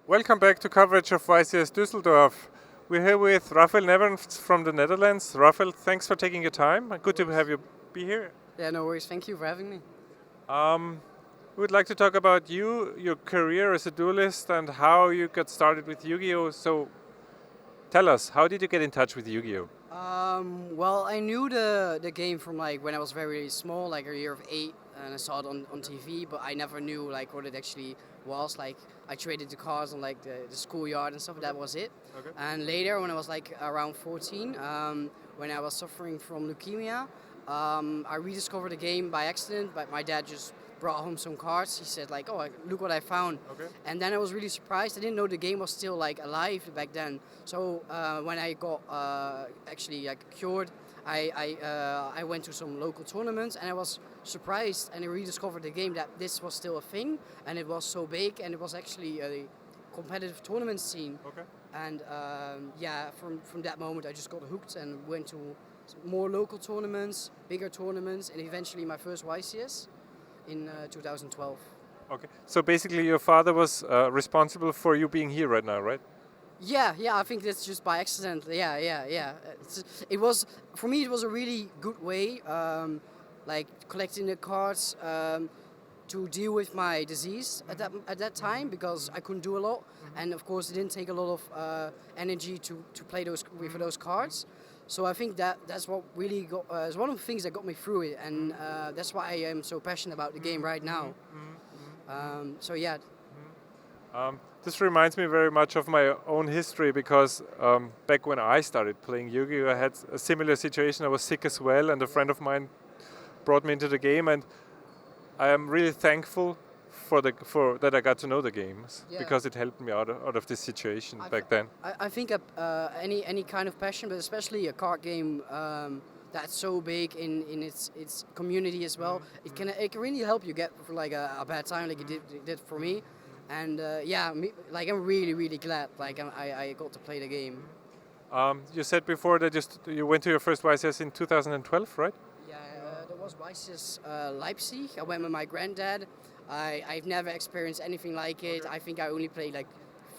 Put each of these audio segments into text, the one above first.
Welcome back to coverage of YCS Düsseldorf. We're here with Raphael Neven from the Netherlands. Raphael, thanks for taking your time. Good to have you be here. Yeah, no worries. Thank you for having me. We would like to talk about you, your career as a duelist, and how you got started with Yu-Gi-Oh! So tell us, how did you get in touch with Yu-Gi-Oh? Well, I knew the game from like when I was very small, like a year of 8, and I saw it on TV, but I never knew like what it actually was. Like I traded the cards on like the schoolyard and stuff. That was it. Okay. And later, when I was like around 14, when I was suffering from leukemia, I rediscovered the game by accident. But my dad just brought home some cards. He said like, "Oh, look what I found." Okay. And then I was really surprised. I didn't know the game was still like alive back then. So when I got actually like cured, I went to some local tournaments and I was surprised and I rediscovered the game that this was still a thing and it was so big and it was actually a competitive tournament scene. Okay. And yeah, from that moment I just got hooked and went to more local tournaments, bigger tournaments, and eventually my first YCS in 2012. Okay. So basically, your father was responsible for you being here right now, right? Yeah, I think that's just by accident. Yeah. It was for me. It was a really good way, like collecting the cards to deal with my disease at that time because I couldn't do a lot, and of course it didn't take a lot of energy to play those with those cards. So I think that's what really got is one of the things that got me through it, and that's why I am so passionate about the game right now. So yeah. This reminds me very much of my own history because back when I started playing Yu-Gi-Oh, I had a similar situation. I was sick as well, and a friend of mine brought me into the game, and I am really thankful for that I got to know the games Yeah. because it helped me out of this situation I back th- then. I think any kind of passion, but especially a card game that's so big in its community as well, it can really help you get through like a bad time like it did for me. And yeah, like I'm really glad like I got to play the game. You said before that you went to your first YCS in 2012, right? Yeah, there was YCS Leipzig. I went with my granddad. I've never experienced anything like it. I think I only played like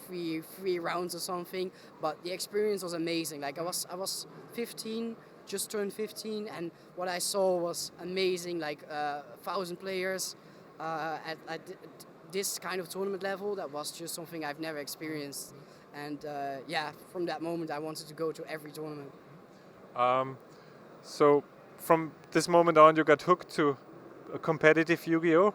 three rounds or something, but the experience was amazing. Like I was 15, just turned 15, and what I saw was amazing. Like 1,000 players at this kind of tournament level. That was just something I've never experienced. And yeah, from that moment, I wanted to go to every tournament. Um, so from this moment on, you got hooked to a competitive Yu-Gi-Oh.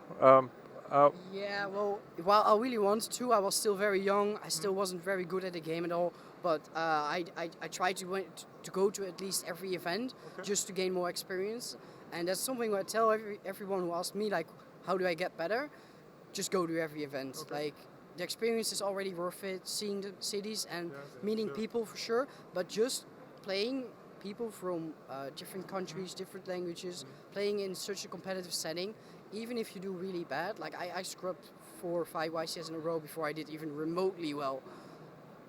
Yeah, well, while I really wanted to, I was still very young. I still wasn't very good at the game at all. But I tried to go to at least every event just to gain more experience. And that's something I tell everyone who asks me, like, how do I get better? Just go to every event. Like, the experience is already worth it, seeing the cities and meeting people for sure. But just playing people from different countries, different languages, playing in such a competitive setting, even if you do really bad, like I scrubbed 4 or 5 YCS in a row before I did even remotely well.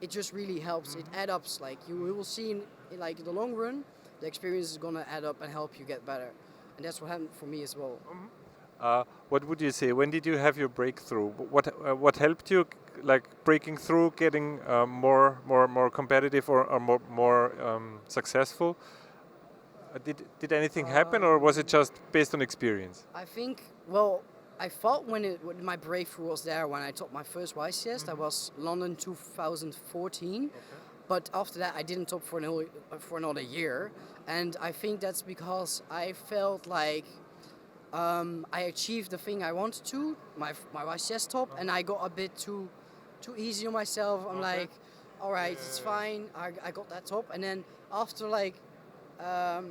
It just really helps. It adds up. Like you will see in like the long run, the experience is gonna add up and help you get better, and that's what happened for me as well. What would you say? When did you have your breakthrough? What helped you, like breaking through, getting more competitive or more successful? Did anything happen, or was it just based on experience? I think, well, I thought when my breakthrough was there when I topped my first YCS, that was London 2014. But after that, I didn't top for another year, and I think that's because I felt like I achieved the thing I wanted to, my YCS top, and I got a bit too easy on myself. I'm like, all right, it's fine. I got that top, and then after like a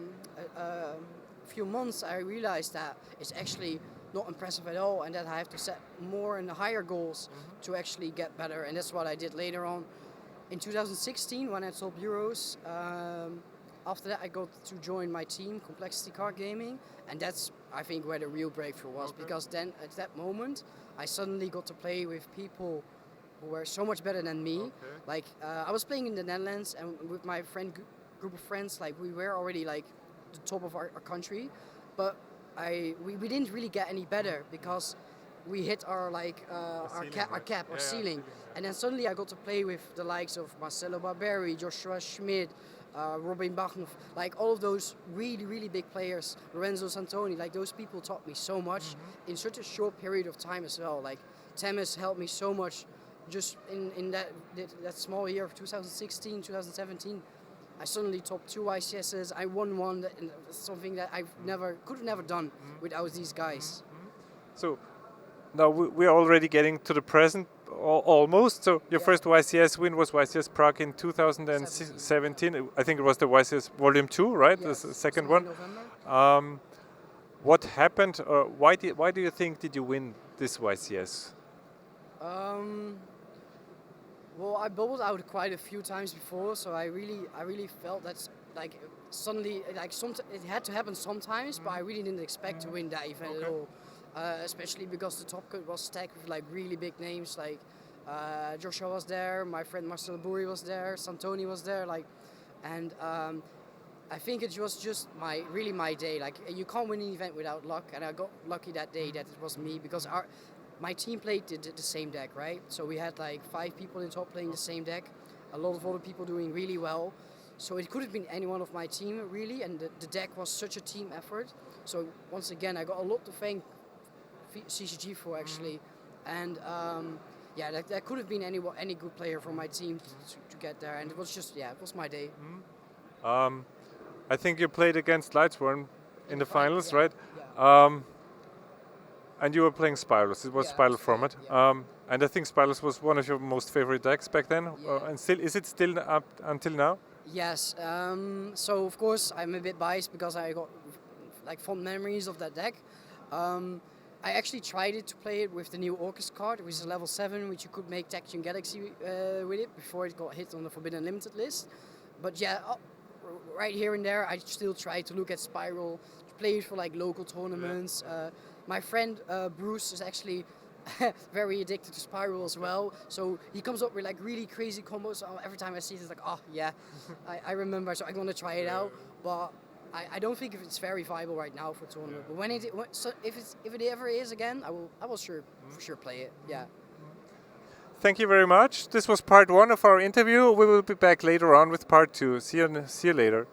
few months, I realized that it's actually not impressive at all, and that I have to set more and higher goals to actually get better. And that's what I did later on. In 2016, when I topped Euros, after that I got to join my team, Complexity Card Gaming, and that's I think where the real breakthrough was, because then at that moment I suddenly got to play with people who were so much better than me. Like I was playing in the Netherlands, and with my group of friends, like we were already like the top of our country, but we didn't really get any better because we hit our ceiling, and then suddenly I got to play with the likes of Marcelo Barberi, Joshua Schmidt, Robin Bachner, like all of those really big players, Lorenzo Santoni, like those people taught me so much in such a short period of time as well. Like Temis helped me so much just in that small year of 2016, 2017. I suddenly topped 2 YCSs. I won one, and something that I could have never done without these guys. So now we're already getting to the present almost. So your first YCS win was YCS Prague in 2017. I think it was the YCS Volume 2, right? Yes, the second one. What happened? Why do you think did you win this YCS? Well, I bubbled out quite a few times before, so I really felt that like suddenly like it had to happen sometimes, but I really didn't expect to win that event at all. Especially because the top cut was stacked with like really big names, like Joshua was there, my friend Marcel Bouri was there, Santoni was there, like, and I think it was just my day. Like you can't win an event without luck, and I got lucky that day that it was me because my team played the same deck, right? So we had like 5 people in top playing the same deck, a lot of other people doing really well. So it could have been any one of my team really, and the deck was such a team effort. So once again, I got a lot to thank CCG for actually, and that could have been any good player from my team to get there, and it was just it was my day. I think you played against Lightsworn in the finals, right? Yeah. And you were playing Spirals. It was Spiral format. And I think Spirals was one of your most favorite decks back then. And still, is it still up until now? Yes. So of course I'm a bit biased because I got like fond memories of that deck. I actually tried to play it with the new Orcus card, which is level 7, which you could make Tachyon Galaxy with it before it got hit on the Forbidden Limited list. But right here and there, I still try to look at Spiral, to play it for like local tournaments. My friend Bruce is actually very addicted to Spiral as well, so he comes up with like really crazy combos. Every time I see it, it's like, oh yeah, I remember, so I'm gonna try it out. But I don't think if it's very viable right now for tournament. But if it ever is again, I will for sure play it. Yeah. Thank you very much. This was part 1 of our interview. We will be back later on with part 2. See you later.